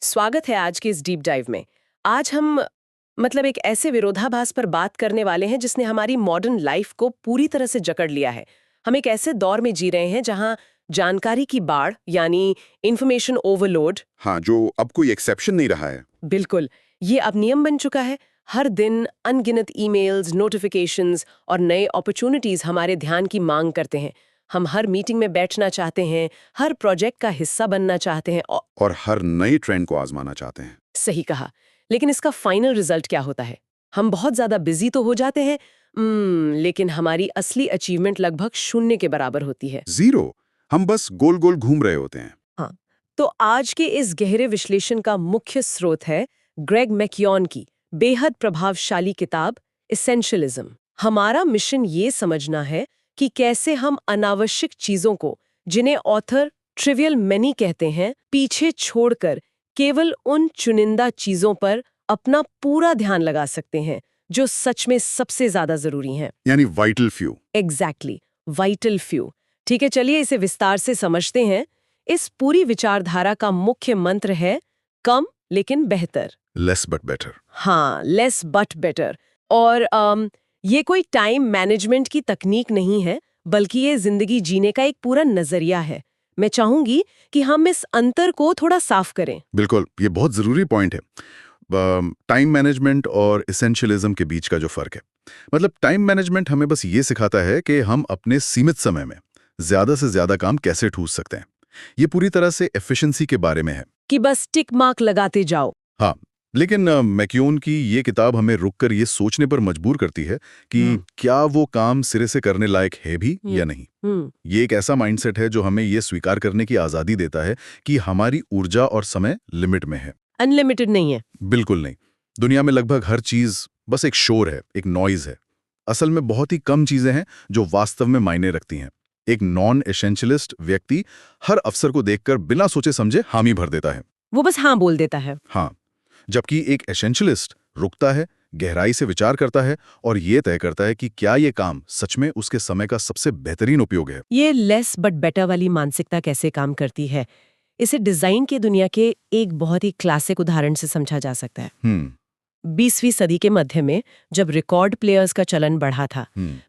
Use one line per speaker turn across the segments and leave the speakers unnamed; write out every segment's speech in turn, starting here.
स्वागत है आज के इस डीप डाइव में। आज हम एक ऐसे विरोधाभास पर बात करने वाले हैं जिसने हमारी मॉडर्न लाइफ को पूरी तरह से जकड़ लिया है। हम एक ऐसे दौर में जी रहे हैं जहां जानकारी की बाढ़ यानी इंफॉर्मेशन ओवरलोड।
हाँ, जो अब कोई एक्सेप्शन नहीं रहा है।
बिल्कुल, ये अब नियम बन चुका है। हर दिन अनगिनत ईमेल्स, नोटिफिकेशंस और नए अपॉर्चुनिटीज हमारे ध्यान की मांग करते हैं। हम हर मीटिंग में बैठना चाहते हैं, हर प्रोजेक्ट का हिस्सा बनना चाहते हैं
और हर नई ट्रेंड को आजमाना चाहते हैं।
सही कहा। लेकिन इसका फाइनल रिजल्ट क्या होता है? हम बहुत ज्यादा बिजी तो हो जाते हैं, लेकिन हमारी असली अचीवमेंट लगभग 0 के बराबर होती है।
0। हम बस गोल गोल घूम रहे होते हैं।
हाँ, तो आज के इस गहरे विश्लेषण का मुख्य स्रोत है ग्रेग मैक्योन की बेहद प्रभावशाली किताब एसेंशियलिज्म। हमारा मिशन ये समझना है कि कैसे हम अनावश्यक चीजों को, जिन्हें ऑथर ट्रिवियल मैनी कहते हैं, पीछे छोड़कर केवल उन चुनिंदा चीजों पर अपना पूरा ध्यान लगा सकते हैं जो सच में सबसे ज्यादा जरूरी हैं।
यानी vital few.
Exactly, vital few. ठीक है, चलिए इसे विस्तार से समझते हैं। इस पूरी विचारधारा का मुख्य मंत्र है कम लेकिन बेहतर।
Less but better.
हाँ, लेस बट बेटर। और ये कोई टाइम मैनेजमेंट की तकनीक नहीं है, बल्कि ये जिंदगी जीने का एक पूरा नजरिया है। मैं चाहूंगी कि हम इस अंतर को थोड़ा साफ करें।
बिल्कुल, ये बहुत जरूरी पॉइंट है। टाइम मैनेजमेंट और एसेंशियलिज्म के बीच का जो फर्क है, मतलब टाइम मैनेजमेंट हमें बस ये सिखाता है कि हम अपने सीमित समय में ज्यादा से ज्यादा काम कैसे ठूस सकते हैं। ये पूरी तरह से एफिशिएंसी के बारे में है
कि बस टिक मार्क लगाते जाओ।
हाँ, लेकिन मैक्योन की ये किताब हमें रुककर ये सोचने पर मजबूर करती है कि क्या वो काम सिरे से करने लायक है भी या नहीं। ये एक ऐसा माइंडसेट है जो हमें ये स्वीकार करने की आज़ादी देता है कि हमारी ऊर्जा और समय लिमिट में है,
अनलिमिटेड नहीं है।
बिल्कुल नहीं। दुनिया में लगभग हर चीज़ बस एक शोर है, एक नॉइज़ है। असल में बहुत ही कम चीज़ें हैं जो वास्तव में मायने रखती हैं। एक नॉन एसेंशियलिस्ट व्यक्ति हर अवसर को देखकर बिना सोचे समझे हामी भर देता है।
वो बस हाँ बोल देता है।
हाँ, जबकि एक एसेंशियलिस्ट रुकता है, गहराई से विचार करता है और ये तय करता है कि क्या ये काम सच में उसके समय का सबसे बेहतरीन उपयोग है।
ये लेस बट बेटर वाली मानसिकता कैसे काम करती है, इसे डिजाइन की दुनिया के एक बहुत ही क्लासिक उदाहरण से समझा जा सकता है। 20वीं सदी के मध्य में जब रिकॉर्ड प्लेयर्स का चलन बढ़ा था,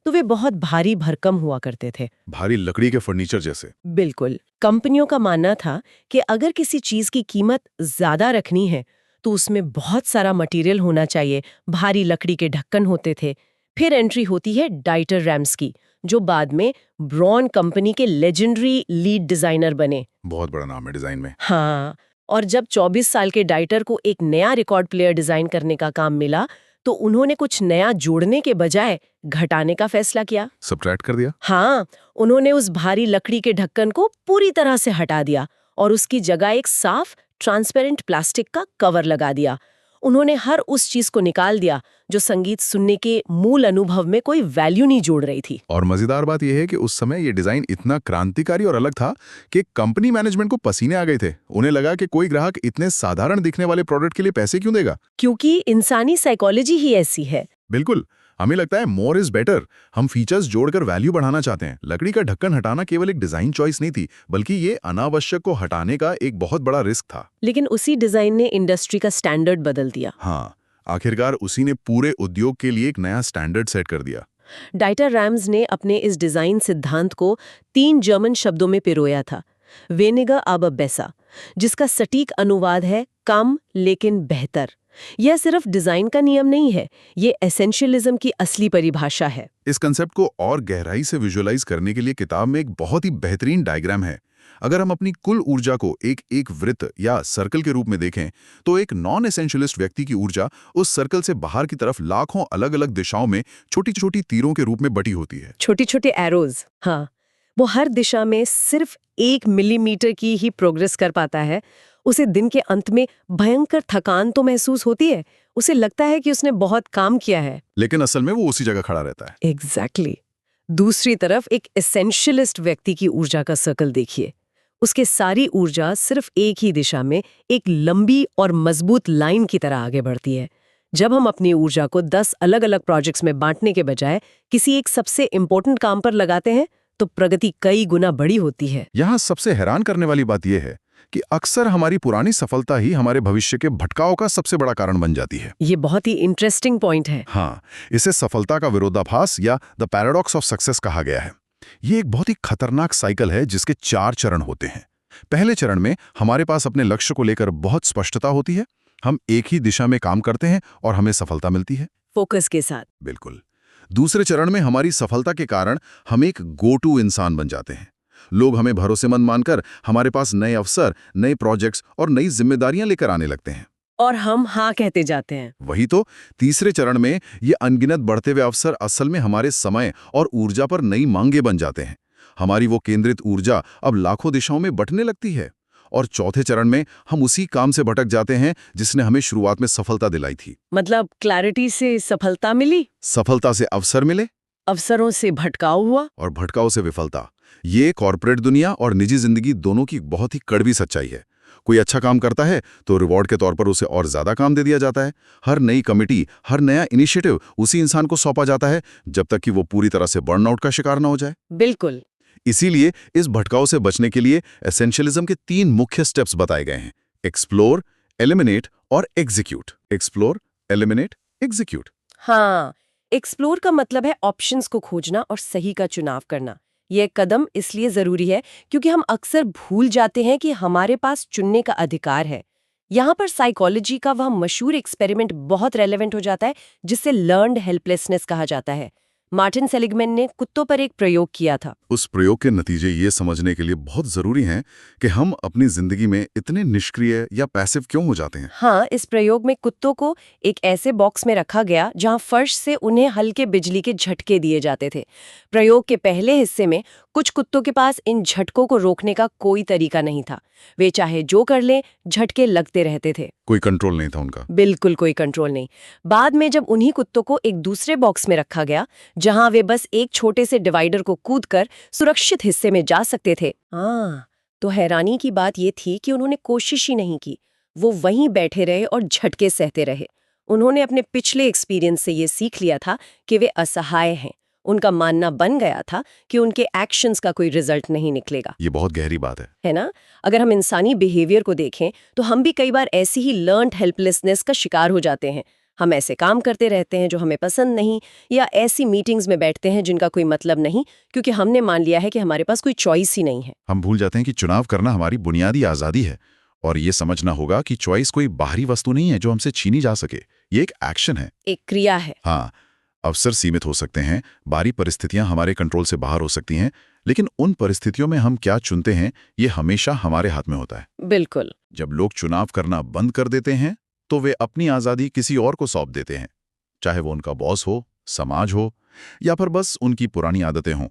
तो वे बहुत भारी भरकम हुआ करते थे।
भारी लकड़ी के फर्नीचर जैसे।
बिल्कुल। कंपनियों का मानना था कि अगर किसी चीज की कीमत ज्यादा रखनी है तो उसमें बहुत सारा मटेरियल होना चाहिए। भारी लकड़ी के ढक्कन होते थे। फिर एंट्री होती है डाइटर रैम्स की, जो बाद में ब्रॉन कंपनी के लेजेंडरी लीड डिजाइनर बने।
बहुत बड़ा नाम है डिजाइन में।
हाँ, और जब 24 साल के डाइटर को एक नया रिकॉर्ड प्लेयर डिजाइन करने का काम मिला, तो उन्होंने कुछ नया जोड़ने के बजाय घटाने का फैसला किया।
सबट्रैक्ट कर दिया।
हाँ, उन्होंने उस भारी लकड़ी के ढक्कन को पूरी तरह से हटा दिया और उसकी जगह एक साफ ट्रांसपेरेंट प्लास्टिक का कवर लगा दिया। उन्होंने हर उस चीज को निकाल दिया जो संगीत सुनने के मूल अनुभव में कोई वैल्यू नहीं जोड़ रही थी।
और मजेदार बात यह है कि उस समय ये डिजाइन इतना क्रांतिकारी और अलग था कि कंपनी मैनेजमेंट को पसीने आ गए थे। उन्हें लगा कि कोई ग्राहक इतने साधारण दिखने वाले प्रोडक्ट के लिए पैसे क्यों देगा,
क्योंकि इंसानी साइकोलॉजी ही ऐसी है।
बिल्कुल, हमें लगता है मोर इज बेटर। हम फीचर्स जोड़कर वैल्यू बढ़ाना चाहते हैं। लकड़ी का ढक्कन हटाना केवल एक डिजाइन चॉइस नहीं थी, बल्कि ये अनावश्यक को हटाने का एक बहुत बड़ा रिस्क था।
लेकिन उसी डिजाइन ने इंडस्ट्री का स्टैंडर्ड बदल दिया।
हाँ, आखिरकार उसी ने पूरे उद्योग के लिए एक नया स्टैंडर्ड सेट कर दिया।
डाइटर रैम्स ने अपने इस डिजाइन सिद्धांत को 3 जर्मन शब्दों में पिरोया था। वेनिगा aber besser, जिसका सटीक अनुवाद है कम लेकिन बेहतर। यह सिर्फ डिजाइन का नियम नहीं है, ये एसेंशियलिज्म की असली परिभाषा है।
इस कंसेप्ट को और गहराई से विजुअलाइज करने के लिए किताब में एक बहुत ही बेहतरीन डायग्राम है। अगर हम अपनी कुल ऊर्जा को एक एक वृत्त या सर्कल के रूप में देखें, तो एक नॉन एसेंशियलिस्ट व्यक्ति की ऊर्जा उस सर्कल से बाहर की तरफ लाखों अलग अलग दिशाओं में छोटी छोटी तीरों के रूप में बटी होती है।
छोटी छोटे एरोज। हाँ, वो हर दिशा में सिर्फ 1 मिलीमीटर की ही प्रोग्रेस कर पाता है। उसे दिन के अंत में भयंकर थकान तो महसूस होती है, उसे लगता है कि उसने बहुत काम किया है,
लेकिन असल में वो उसी जगह खड़ा रहता है।
एग्जैक्टली। दूसरी तरफ एक एसेंशियलिस्ट व्यक्ति की ऊर्जा का सर्कल देखिए। उसके सारी ऊर्जा सिर्फ एक ही दिशा में एक लंबी और मजबूत लाइन की तरह आगे बढ़ती है। जब हम अपनी ऊर्जा को 10 अलग अलग प्रोजेक्ट्स में बांटने के बजाय किसी एक सबसे इम्पोर्टेंट काम पर लगाते हैं, तो प्रगति कई गुना बड़ी होती है।
यहाँ सबसे हैरान करने वाली बात यह है कि अक्सर हमारी पुरानी सफलता ही हमारे भविष्य के भटकाव का सबसे बड़ा कारण बन जाती है।
ये बहुत ही इंटरेस्टिंग पॉइंट है।
हाँ, इसे सफलता का विरोधाभास या द पैराडॉक्स ऑफ सक्सेस कहा गया है। ये एक बहुत ही खतरनाक साइकिल है जिसके 4 चरण होते हैं। पहले चरण में हमारे पास अपने लक्ष्य को लेकर बहुत स्पष्टता होती है। हम एक ही दिशा में काम करते हैं और हमें सफलता मिलती है,
फोकस के साथ।
बिल्कुल। दूसरे चरण में हमारी सफलता के कारण हम एक गो टू इंसान बन जाते हैं। लोग हमें भरोसेमंद मानकर हमारे पास नए अवसर, नए प्रोजेक्ट्स और नई जिम्मेदारियां लेकर आने लगते हैं
और हम हाँ कहते जाते हैं।
वही तो। तीसरे चरण में ये अनगिनत बढ़ते हुए अवसर असल में हमारे समय और ऊर्जा पर नई मांगे बन जाते हैं। हमारी वो केंद्रित ऊर्जा अब लाखों दिशाओं में बंटने लगती है। और चौथे चरण में हम उसी काम से भटक जाते हैं जिसने हमें शुरुआत में सफलता दिलाई थी।
मतलब क्लैरिटी से सफलता मिली,
सफलता से अवसर मिले,
अवसरों से भटकाव हुआ,
और भटकाव से विफलता। ये कॉर्पोरेट दुनिया और निजी जिंदगी दोनों की बहुत ही कड़वी सच्चाई है। कोई अच्छा काम करता है तो रिवॉर्ड के तौर पर उसे और ज्यादा काम दे दिया जाता है। हर नई कमिटी, हर नया इनिशिएटिव उसी इंसान को सौंपा जाता है जब तक कि वो पूरी तरह से बर्नआउट का शिकार न हो जाए।
बिल्कुल।
इसीलिए इस भटकाव से बचने के लिए एसेंशियलिज्म के 3 मुख्य स्टेप्स बताए गए हैं: एक्सप्लोर, एलिमिनेट और एग्जीक्यूट। Explore, eliminate, execute.
हाँ, एक्सप्लोर का मतलब है ऑप्शंस को खोजना और सही का चुनाव करना। यह कदम इसलिए जरूरी है क्योंकि हम अक्सर भूल जाते हैं कि हमारे पास चुनने का अधिकार है। यहाँ पर साइकोलॉजी का वह मशहूर एक्सपेरिमेंट बहुत रेलेवेंट हो जाता है जिसे लर्न्ड हेल्पलेसनेस कहा जाता है। मार्टिन सेलिगमैन ने कुत्तों पर एक प्रयोग किया था।
उस प्रयोग के नतीजे ये समझने के लिए बहुत जरूरी हैं कि हम अपनी जिंदगी में इतने निष्क्रिय या पैसिव क्यों हो जाते हैं।
हाँ, इस प्रयोग में कुत्तों को एक ऐसे बॉक्स में रखा गया जहां फर्श से उन्हें हल्के बिजली के झटके दिए जाते थे। प्रयोग के पहले हिस्से में कुछ कुत्तों के पास इन झटकों को रोकने का कोई तरीका नहीं था। वे चाहे जो कर लें, झटके लगते रहते थे।
कोई कंट्रोल नहीं था उनका।
बिल्कुल कोई कंट्रोल नहीं। बाद में जब उन्हीं कुत्तों को एक दूसरे बॉक्स में रखा गया जहां वे बस एक छोटे से डिवाइडर को कूदकर सुरक्षित हिस्से में जा सकते थे, तो हैरानी की बात ये थी कि उन्होंने कोशिश ही नहीं की। वो वहीं बैठे रहे और झटके सहते रहे। उन्होंने अपने पिछले एक्सपीरियंस से ये सीख लिया था कि वे असहाय हैं। उनका मानना बन गया था कि उनके एक्शंस का कोई रिजल्ट नहीं निकलेगा।
ये बहुत गहरी बात है
ना? अगर हम इंसानी बिहेवियर को देखें तो हम भी कई बार ऐसी ही लर्न्ड हेल्पलेसनेस का शिकार हो जाते हैं। हम ऐसे काम करते रहते हैं जो हमें पसंद नहीं, या ऐसी मीटिंग्स में बैठते हैं जिनका कोई मतलब नहीं, क्योंकि हमने मान लिया है कि हमारे पास कोई चॉइस ही नहीं है।
हम भूल जाते हैं कि चुनाव करना हमारी बुनियादी आज़ादी है, और ये समझना होगा कि चॉइस कोई बाहरी वस्तु नहीं है जो हमसे छीनी जा सके। ये एक एक्शन है,
एक क्रिया है।
हाँ, अवसर सीमित हो सकते हैं, बाहरी परिस्थितियां हमारे कंट्रोल से बाहर हो सकती हैं, लेकिन उन परिस्थितियों में हम क्या चुनते हैं ये हमेशा हमारे हाथ में होता है।
बिल्कुल।
जब लोग चुनाव करना बंद कर देते हैं तो वे अपनी आज़ादी किसी और को सौंप देते हैं, चाहे वो उनका बॉस हो, समाज हो, या फिर बस उनकी पुरानी आदतें हों।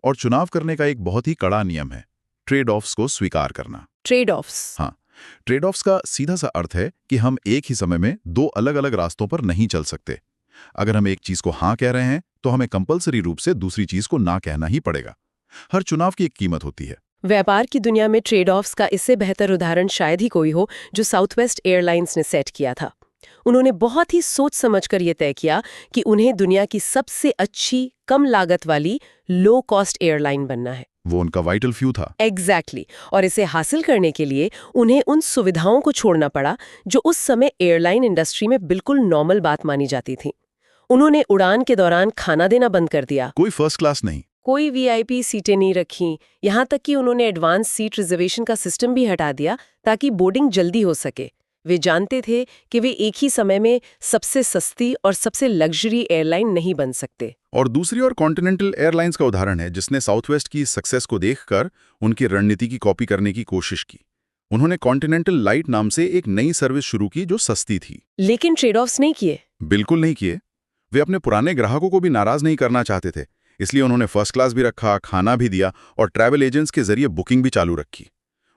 और चुनाव करने का एक बहुत ही कड़ा नियम है, ट्रेड ऑफ्स को स्वीकार करना।
Trade offs?
हाँ, ट्रेड ऑफ्स का सीधा सा अर्थ है कि हम एक ही समय में 2 अलग-अलग रास्तों पर नहीं चल सकते। अगर हम एक चीज को हाँ कह रहे हैं तो हमें कंपलसरी रूप से दूसरी चीज को ना कहना ही पड़ेगा। हर चुनाव की एक कीमत होती है।
व्यापार की दुनिया में ट्रेड ऑफ्स का इससे बेहतर उदाहरण शायद ही कोई हो जो साउथवेस्ट एयरलाइंस ने सेट किया था। उन्होंने बहुत ही सोच समझकर यह तय किया कि उन्हें दुनिया की सबसे अच्छी, कम लागत वाली, लो कॉस्ट एयरलाइन बनना है।
वो उनका वाइटल फ्यू था।
एग्जैक्टली। और इसे हासिल करने के लिए उन्हें उन सुविधाओं को छोड़ना पड़ा जो उस समय एयरलाइन इंडस्ट्री में बिल्कुल नॉर्मल बात मानी जाती थी। उन्होंने उड़ान के दौरान खाना देना बंद कर दिया।
कोई फर्स्ट क्लास नहीं,
कोई वीआईपी सीटें नहीं रखी। यहाँ तक कि उन्होंने एडवांस सीट रिजर्वेशन का सिस्टम भी हटा दिया ताकि बोर्डिंग जल्दी हो सके। वे जानते थे कि वे एक ही समय में सबसे सस्ती और सबसे लग्जरी एयरलाइन नहीं बन सकते।
और दूसरी ओर कॉन्टिनेंटल एयरलाइंस का उदाहरण है, जिसने साउथवेस्ट की सक्सेस को देखकर उनकी रणनीति की कॉपी करने की कोशिश की। उन्होंने कॉन्टिनेंटल लाइट नाम से एक नई सर्विस शुरू की जो सस्ती थी।
लेकिन ट्रेड ऑफ्स नहीं किए।
बिल्कुल नहीं किए। वे अपने पुराने ग्राहकों को भी नाराज नहीं करना चाहते थे, इसलिए उन्होंने फर्स्ट क्लास भी रखा, खाना भी दिया और ट्रैवल एजेंट्स के जरिए बुकिंग भी चालू रखी।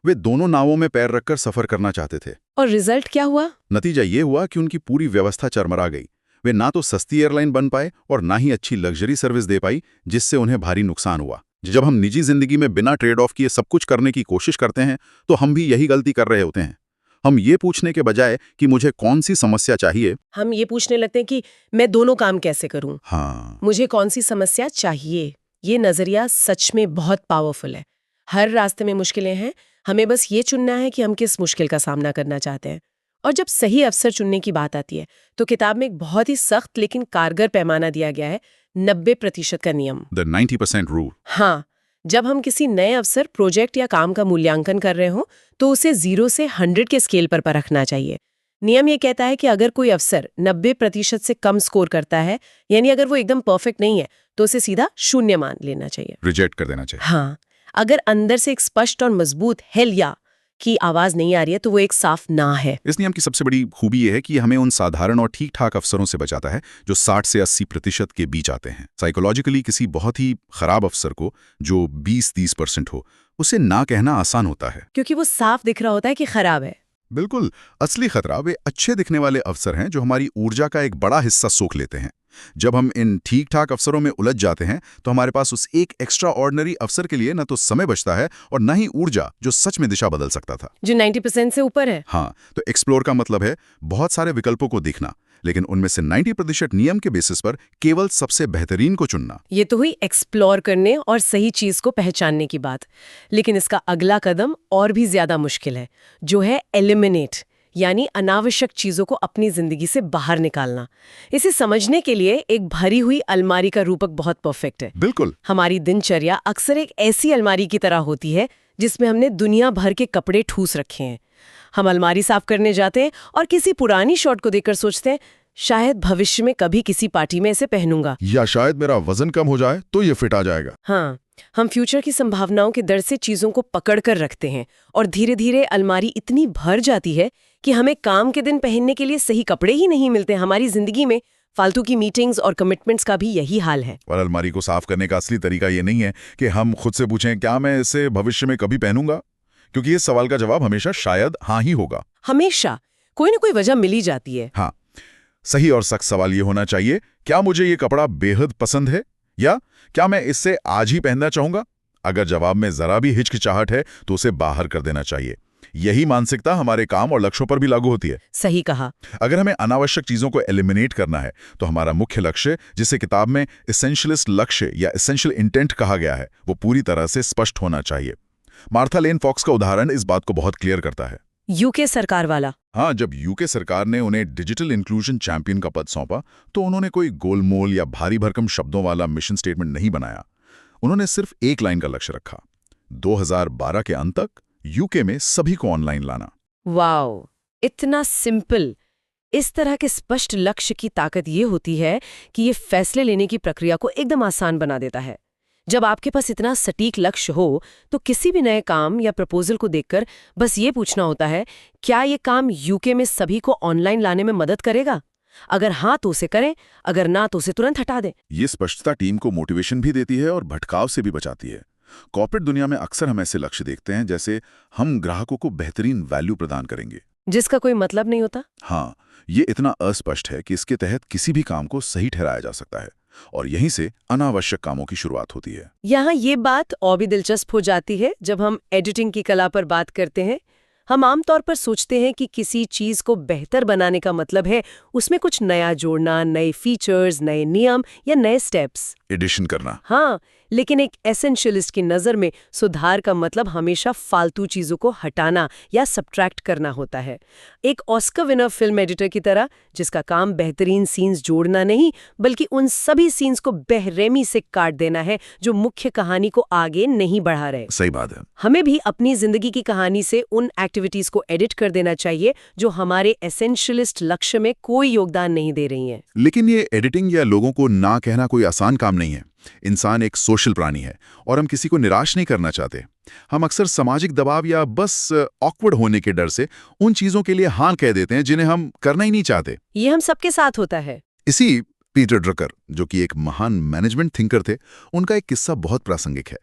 वे दोनों नावों में पैर रखकर सफर करना चाहते थे।
और रिजल्ट क्या हुआ?
नतीजा ये हुआ कि उनकी पूरी व्यवस्था चरमरा गई। वे ना तो सस्ती एयरलाइन बन पाए और ना ही अच्छी लग्जरी सर्विस दे पाई, जिससे उन्हें भारी नुकसान हुआ। जब हम निजी जिंदगी में बिना ट्रेड ऑफ किए सब कुछ करने की कोशिश करते हैं तो हम भी यही गलती कर रहे होते हैं। हम ये पूछने के बजाय कि मुझे कौन सी समस्या चाहिए,
हम ये पूछने लगते हैं कि मैं दोनों काम कैसे करूं।
हाँ,
मुझे कौन सी समस्या चाहिए। ये नजरिया सच में बहुत पावरफुल है। हर रास्ते में मुश्किलें हैं, हमें बस ये चुनना है कि हम किस मुश्किल का सामना करना चाहते हैं। और जब सही अवसर चुनने की बात आती है तो किताब में एक बहुत ही सख्त लेकिन कारगर पैमाना दिया गया है, 90% का नियम।
The 90% rule.
हाँ, जब हम किसी नए अवसर, प्रोजेक्ट या काम का मूल्यांकन कर रहे हो तो उसे 0 से 100 के स्केल पर परखना चाहिए। नियम ये कहता है कि अगर कोई अवसर 90% से कम स्कोर करता है, यानी अगर वो एकदम परफेक्ट नहीं है, तो उसे सीधा 0 मान लेना चाहिए,
रिजेक्ट कर देना चाहिए।
हाँ, अगर अंदर से एक स्पष्ट और मजबूत हेल या की आवाज नहीं आ रही है तो वो एक साफ ना है।
इस नियम की सबसे बड़ी खूबी यह है कि हमें उन साधारण और ठीक-ठाक अवसरों से बचाता है जो 60 से 80% के बीच आते हैं। साइकोलॉजिकली किसी बहुत ही खराब अवसर को, जो 20-30% हो, उसे ना कहना आसान होता है,
क्योंकि वो साफ दिख रहा होता है कि खराब है।
बिल्कुल। असली खतरा वे अच्छे दिखने वाले अवसर हैं जो हमारी ऊर्जा का एक बड़ा हिस्सा सोख लेते हैं। जब हम इन ठीक-ठाक अवसरों में उलझ जाते हैं तो हमारे पास उस एक एक्स्ट्रा ऑर्डिनरी अवसर के लिए न तो समय बचता है और न ही ऊर्जा जो सच में दिशा बदल सकता था,
जो 90% से ऊपर है।
हाँ, तो एक्सप्लोर का मतलब है बहुत सारे विकल्पों को देखना, लेकिन उनमें से 90% नियम के बेसिस पर केवल सबसे बेहतरीन को चुनना।
ये तो हुई एक्सप्लोर करने और सही चीज को पहचानने की बात। लेकिन इसका अगला कदम और भी ज्यादा मुश्किल है, जो है एलिमिनेट, यानी अनावश्यक चीजों को अपनी जिंदगी से बाहर निकालना। इसे समझने के लिए एक भरी हुई अलमारी का रूपक बहुत परफेक्ट है।
बिल्कुल।
हमारी दिनचर्या अक्सर एक ऐसी अलमारी की तरह होती है जिसमें हमने दुनिया भर के कपड़े ठूस रखे हैं। हम अलमारी साफ करने जाते हैं और किसी पुरानी शर्ट को देखकर सोचते हैं, शायद भविष्य में कभी किसी पार्टी में इसे पहनूंगा,
या शायद मेरा वजन कम हो जाए तो ये फिट आ जाएगा।
हाँ, हम फ्यूचर की संभावनाओं के डर से चीजों को पकड़ कर रखते हैं और धीरे धीरे अलमारी इतनी भर जाती है कि हमें काम के दिन पहनने के लिए सही कपड़े ही नहीं मिलते। हमारी जिंदगी में फालतू की मीटिंग्स और कमिटमेंट्स का भी यही हाल है।
और अलमारी को साफ करने का असली तरीका ये नहीं है कि हम खुद से पूछें क्या मैं इसे भविष्य में कभी पहनूंगा, क्योंकि इस सवाल का जवाब हमेशा शायद हाँ ही होगा।
हमेशा कोई ना कोई वजह मिली जाती है।
हाँ, सही और सख्त सवाल ये होना चाहिए, क्या मुझे ये कपड़ा बेहद पसंद है, या क्या मैं इससे आज ही पहनना चाहूंगा? अगर जवाब में जरा भी हिचकिचाहट है तो उसे बाहर कर देना चाहिए। यही मानसिकता हमारे काम और लक्ष्यों पर भी लागू होती है।
सही कहा।
अगर हमें अनावश्यक चीजों को एलिमिनेट करना है तो हमारा मुख्य लक्ष्य, जिसे किताब में एसेंशियलिस्ट लक्ष्य या एसेंशियल इंटेंट कहा गया है, वो पूरी तरह से स्पष्ट होना चाहिए। मार्था लेन फॉक्स का उदाहरण इस बात को बहुत क्लियर करता है।
यूके सरकार वाला।
हाँ, जब यूके सरकार ने उन्हें डिजिटल इंक्लूजन चैंपियन का पद सौंपा तो उन्होंने कोई गोलमोल या भारी भरकम शब्दों वाला मिशन स्टेटमेंट नहीं बनाया। उन्होंने सिर्फ एक लाइन का लक्ष्य रखा, 2012 के अंत तक यूके में सभी को ऑनलाइन लाना।
वाओ, इतना सिंपल। इस तरह के स्पष्ट लक्ष्य की ताकत ये होती है कि ये फैसले लेने की प्रक्रिया को एकदम आसान बना देता है। जब आपके पास इतना सटीक लक्ष्य हो तो किसी भी नए काम या प्रपोजल को देखकर बस ये पूछना होता है, क्या ये काम यूके में सभी को ऑनलाइन लाने में मदद करेगा? अगर हाँ तो उसे करें, अगर ना तो उसे तुरंत हटा दें।
ये स्पष्टता टीम को मोटिवेशन भी देती है और भटकाव से भी बचाती है। कॉर्पोरेट दुनिया में अक्सर हम ऐसे लक्ष्य देखते हैं जैसे हम ग्राहकों को बेहतरीन वैल्यू प्रदान करेंगे,
जिसका कोई मतलब नहीं होता।
हाँ, ये इतना अस्पष्ट है कि इसके तहत किसी भी काम को सही ठहराया जा सकता है और यहीं से अनावश्यक कामों की शुरुआत होती है।
यहाँ ये बात और भी दिलचस्प हो जाती है जब हम एडिटिंग की कला पर बात करते हैं। हम आमतौर पर सोचते हैं कि किसी चीज को बेहतर बनाने का मतलब है उसमें कुछ नया जोड़ना, नए फीचर्स, नए नियम या नए स्टेप्स
एडिशन करना।
हाँ, लेकिन एक एसेंशियलिस्ट की नज़र में सुधार का मतलब हमेशा फालतू चीज़ों को हटाना या सब्ट्रैक्ट करना होता है। एक ऑस्कर विनर फिल्म एडिटर की तरह, जिसका काम बेहतरीन सीन्स जोड़ना नहीं बल्कि उन सभी सीन्स को बेरहमी से काट देना है जो मुख्य कहानी को आगे नहीं बढ़ा रहे।
सही बात है।
हमें भी अपनी जिंदगी की कहानी से उन एक्टिविटीज को एडिट कर देना चाहिए जो हमारे एसेंशियलिस्ट लक्ष्य में कोई योगदान नहीं दे रही हैं।
लेकिन ये एडिटिंग या लोगों को ना कहना कोई आसान काम नहीं है। इंसान एक सोशल प्राणी है और हम किसी को निराश नहीं करना चाहते। हम अक्सर सामाजिक दबाव या बस ऑकवर्ड होने के डर से उन चीजों के लिए हाँ कह देते हैं जिन्हें हम करना ही नहीं चाहते।
ये हम सबके साथ होता है।
इसी पीटर ड्रकर, जो कि एक महान मैनेजमेंट थिंकर थे, उनका एक किस्सा बहुत प्रासंगिक है।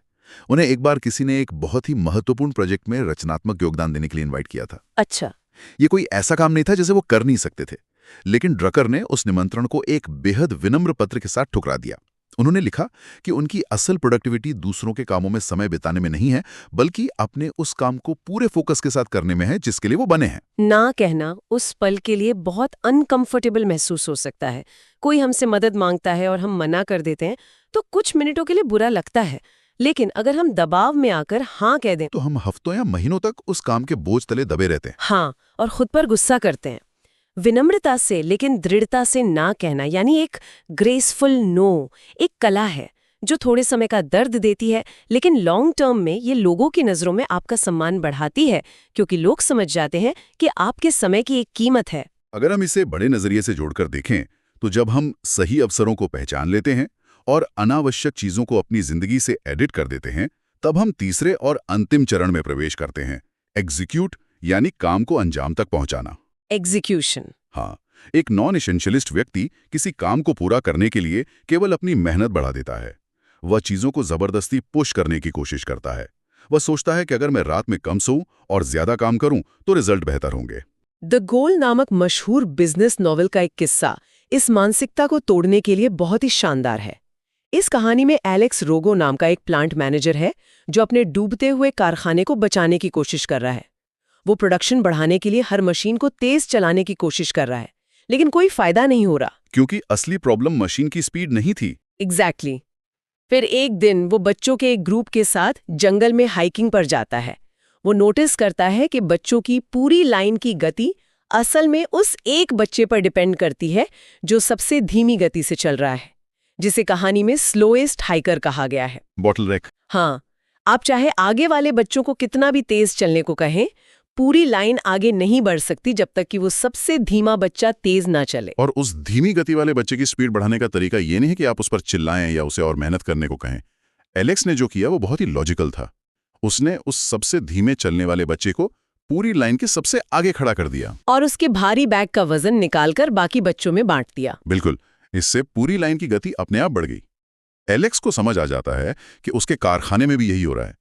उन्हें एक बार किसी ने एक बहुत ही महत्वपूर्ण प्रोजेक्ट में रचनात्मक योगदान देने के लिए इन्वाइट किया था।
अच्छा।
ये कोई ऐसा काम नहीं था जिसे वो कर नहीं सकते थे, लेकिन ड्रकर ने उस निमंत्रण को एक बेहद विनम्र पत्र के साथ ठुकरा दिया। उन्होंने लिखा कि उनकी असल प्रोडक्टिविटी दूसरों के कामों में समय बिताने में नहीं है, बल्कि अपने उस काम को पूरे फोकस के साथ करने में है जिसके लिए वो बने हैं।
ना कहना उस पल के लिए बहुत अनकंफर्टेबल महसूस हो सकता है। कोई हमसे मदद मांगता है और हम मना कर देते हैं तो कुछ मिनटों के लिए बुरा लगता है, लेकिन अगर हम दबाव में आकर हाँ कह दें
तो हम हफ्तों या महीनों तक उस काम के बोझ तले दबे रहते हैं।
हाँ, और खुद पर गुस्सा करते हैं। विनम्रता से लेकिन दृढ़ता से ना कहना यानी एक ग्रेसफुल नो एक कला है जो थोड़े समय का दर्द देती है, लेकिन लॉन्ग टर्म में ये लोगों की नज़रों में आपका सम्मान बढ़ाती है, क्योंकि लोग समझ जाते हैं कि आपके समय की एक कीमत है।
अगर हम इसे बड़े नजरिए से जोड़कर देखें तो जब हम सही अवसरों को पहचान लेते हैं और अनावश्यक चीजों को अपनी जिंदगी से एडिट कर देते हैं, तब हम तीसरे और अंतिम चरण में प्रवेश करते हैं, एग्जीक्यूट यानी काम को अंजाम तक पहुंचाना।
एग्जीक्यूशन।
हाँ, एक नॉन एसेंशियलिस्ट व्यक्ति किसी काम को पूरा करने के लिए केवल अपनी मेहनत बढ़ा देता है। वह चीजों को जबरदस्ती पुश करने की कोशिश करता है। वह सोचता है कि अगर मैं रात में कम सोऊं और ज्यादा काम करूं तो रिजल्ट बेहतर होंगे।
द गोल नामक मशहूर बिजनेस नॉवेल का एक किस्सा इस मानसिकता को तोड़ने के लिए बहुत ही शानदार है। इस कहानी में एलेक्स रोगो नाम का एक प्लांट मैनेजर है जो अपने डूबते हुए कारखाने को बचाने की कोशिश कर रहा है। वो प्रोडक्शन बढ़ाने के लिए हर मशीन को तेज चलाने की कोशिश कर रहा है, लेकिन कोई फायदा नहीं हो रहा।
क्योंकि असली प्रॉब्लम मशीन की स्पीड नहीं थी।
एग्जैक्टली। फिर एक दिन वो बच्चों के एक ग्रुप के साथ जंगल में हाइकिंग पर जाता है। वो नोटिस करता है कि बच्चों की पूरी लाइन की गति असल में उस एक बच्चे पर डिपेंड करती है जो सबसे धीमी गति से चल रहा है, जिसे कहानी में स्लोएस्ट हाइकर कहा गया है।
बॉटलनेक।
हाँ, आप चाहे आगे वाले बच्चों को कितना भी तेज चलने को कहें, पूरी लाइन आगे नहीं बढ़ सकती जब तक कि वो सबसे धीमा बच्चा तेज ना चले।
और उस धीमी गति वाले बच्चे की स्पीड बढ़ाने का तरीका ये नहीं है कि आप उस पर चिल्लाएं या उसे और मेहनत करने को कहें। एलेक्स ने जो किया वो बहुत ही लॉजिकल था। उसने उस सबसे धीमे चलने वाले बच्चे को पूरी लाइन के सबसे आगे खड़ा कर दिया
और उसके भारी बैग का वजन निकालकर बाकी बच्चों में बांट दिया।
बिल्कुल, इससे पूरी लाइन की गति अपने आप बढ़ गई। एलेक्स को समझ आ जाता है कि उसके कारखाने में भी यही हो रहा है।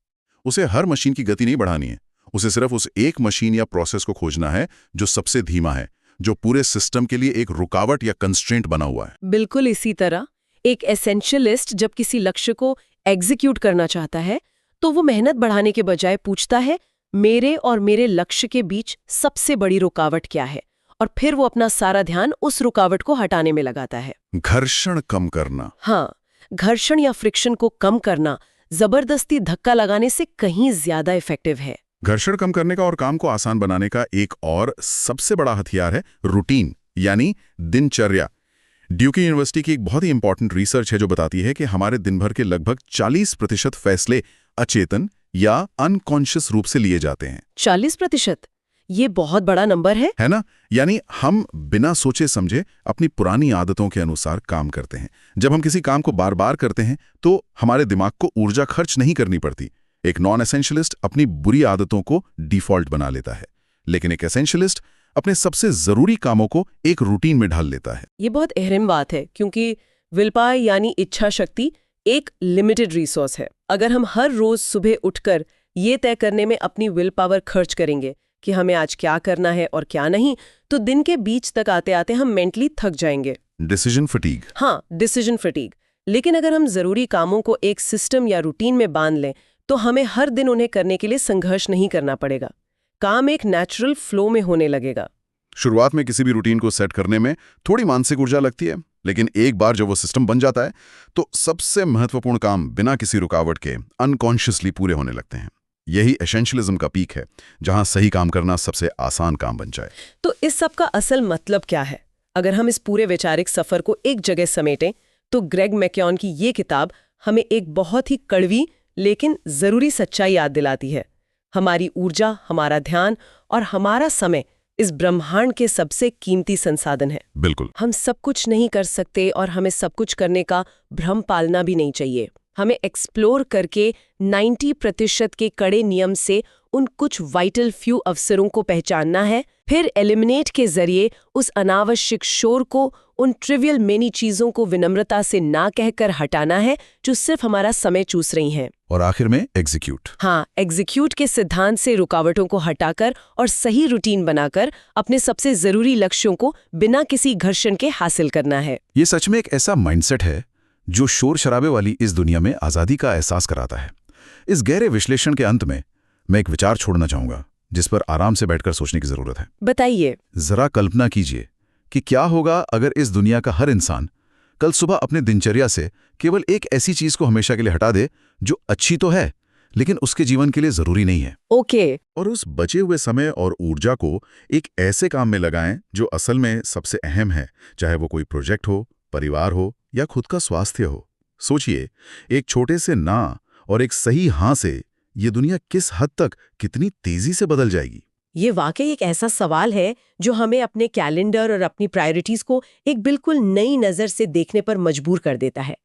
उसे हर मशीन की गति नहीं बढ़ानी है, उसे सिर्फ उस एक मशीन या प्रोसेस को खोजना है जो सबसे धीमा है, जो पूरे सिस्टम के लिए एक रुकावट या कंस्ट्रेंट बना हुआ है।
बिल्कुल इसी तरह एक एसेंशियलिस्ट जब किसी लक्ष्य को एग्जीक्यूट करना चाहता है तो वो मेहनत बढ़ाने के बजाय पूछता है, मेरे और मेरे लक्ष्य के बीच सबसे बड़ी रुकावट क्या है, और फिर वो अपना सारा ध्यान उस रुकावट को हटाने में लगाता है।
घर्षण कम करना।
हाँ, घर्षण या फ्रिक्शन को कम करना जबरदस्ती धक्का लगाने से कहीं ज्यादा इफेक्टिव है।
घर्षण कम करने का और काम को आसान बनाने का एक और सबसे बड़ा हथियार है रूटीन यानी दिनचर्या। ड्यूकी यूनिवर्सिटी की एक बहुत ही इंपॉर्टेंट रिसर्च है जो बताती है कि हमारे दिन भर के लगभग 40% फैसले अचेतन या अनकॉन्शियस रूप से लिए जाते हैं।
40%? ये बहुत बड़ा नंबर है
ना? यानी हम बिना सोचे समझे अपनी पुरानी आदतों के अनुसार काम करते हैं। जब हम किसी काम को बार बार करते हैं तो हमारे दिमाग को ऊर्जा खर्च नहीं करनी पड़ती। एक नॉन एसेंशियलिस्ट अपनी बुरी आदतों को डिफॉल्ट बना लेता है, लेकिन एक एसेंशियलिस्ट अपने सबसे जरूरी कामों को एक रूटीन में ढाल लेता है।
ये बहुत अहम बात है, क्योंकि विल पावर यानी इच्छा शक्ति एक लिमिटेड रिसोर्स है। अगर हम हर रोज सुबह उठकर ये तय करने में अपनी विल पावर खर्च करेंगे कि हमें आज क्या करना है और क्या नहीं, तो दिन के बीच तक आते आते हम मेंटली थक जाएंगे।
Decision fatigue.
हाँ, डिसीजन फटीग। लेकिन अगर हम जरूरी कामों को एक सिस्टम या रूटीन में बांध लें तो हमें हर दिन उन्हें करने के लिए संघर्ष नहीं करना पड़ेगा। काम एक नेचुरल फ्लो में होने लगेगा।
शुरुआत में किसी भी रूटीन को सेट करने में थोड़ी मानसिक ऊर्जा लगती है, लेकिन एक बार जब वो सिस्टम बन जाता है तो सबसे महत्वपूर्ण काम बिना किसी रुकावट के अनकॉन्शियसली पूरे होने लगते हैं। यही एसेंशियलिज्म का पीक है, जहां सही काम करना सबसे आसान काम बन जाए।
तो इस सब का असल मतलब क्या है? अगर हम इस पूरे वैचारिक सफर को एक जगह समेटें तो ग्रेग मैक्योन की ये किताब हमें एक बहुत ही कड़वी लेकिन जरूरी सच्चाई याद दिलाती है। हमारी ऊर्जा, हमारा ध्यान और हमारा समय इस ब्रह्मांड के सबसे कीमती संसाधन है।
बिल्कुल।
हम सब कुछ नहीं कर सकते और हमें सब कुछ करने का भ्रम पालना भी नहीं चाहिए। हमें एक्सप्लोर करके 90% के कड़े नियम से उन कुछ वाइटल फ्यू अवसरों को पहचानना है, फिर एलिमिनेट के जरिए उस अनावश्यक शोर को, उन ट्रिवियल मेनी चीजों को विनम्रता से ना कहकर हटाना है जो सिर्फ हमारा समय चूस रही हैं।
और आखिर में एग्जीक्यूट।
हाँ, एग्जीक्यूट के सिद्धांत से रुकावटों को हटाकर और सही रूटीन बनाकर अपने सबसे जरूरी लक्ष्यों को बिना किसी घर्षण के हासिल करना है।
ये सच में एक ऐसा माइंडसेट है जो शोर शराबे वाली इस दुनिया में आजादी का एहसास कराता है। इस गहरे विश्लेषण के अंत में मैं एक विचार छोड़ना चाहूंगा जिस पर आराम से बैठकर सोचने की जरूरत है।
बताइए।
जरा कल्पना कीजिए कि क्या होगा अगर इस दुनिया का हर इंसान कल सुबह अपने दिनचर्या से केवल एक ऐसी चीज को हमेशा के लिए हटा दे जो अच्छी तो है लेकिन उसके जीवन के लिए जरूरी नहीं है।
ओके।
और उस बचे हुए समय और ऊर्जा को एक ऐसे काम में लगाएं जो असल में सबसे अहम है, चाहे वो कोई प्रोजेक्ट हो, परिवार हो या खुद का स्वास्थ्य हो। सोचिए, एक छोटे से ना और एक सही हाँ से ये दुनिया किस हद तक कितनी तेजी से बदल जाएगी।
ये वाकई एक ऐसा सवाल है जो हमें अपने कैलेंडर और अपनी प्रायोरिटीज को एक बिल्कुल नई नज़र से देखने पर मजबूर कर देता है।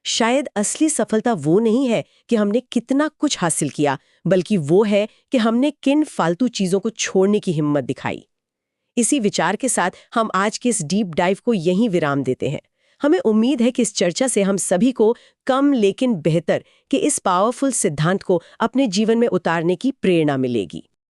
शायद असली सफलता वो नहीं है कि हमने कितना कुछ हासिल किया, बल्कि वो है कि हमने किन फालतू चीज़ों को छोड़ने की हिम्मत दिखाई। इसी विचार के साथ हम आज के इस डीप डाइव को यहीं विराम देते हैं। हमें उम्मीद है कि इस चर्चा से हम सभी को कम लेकिन बेहतर के इस पावरफुल सिद्धांत को अपने जीवन में उतारने की प्रेरणा मिलेगी।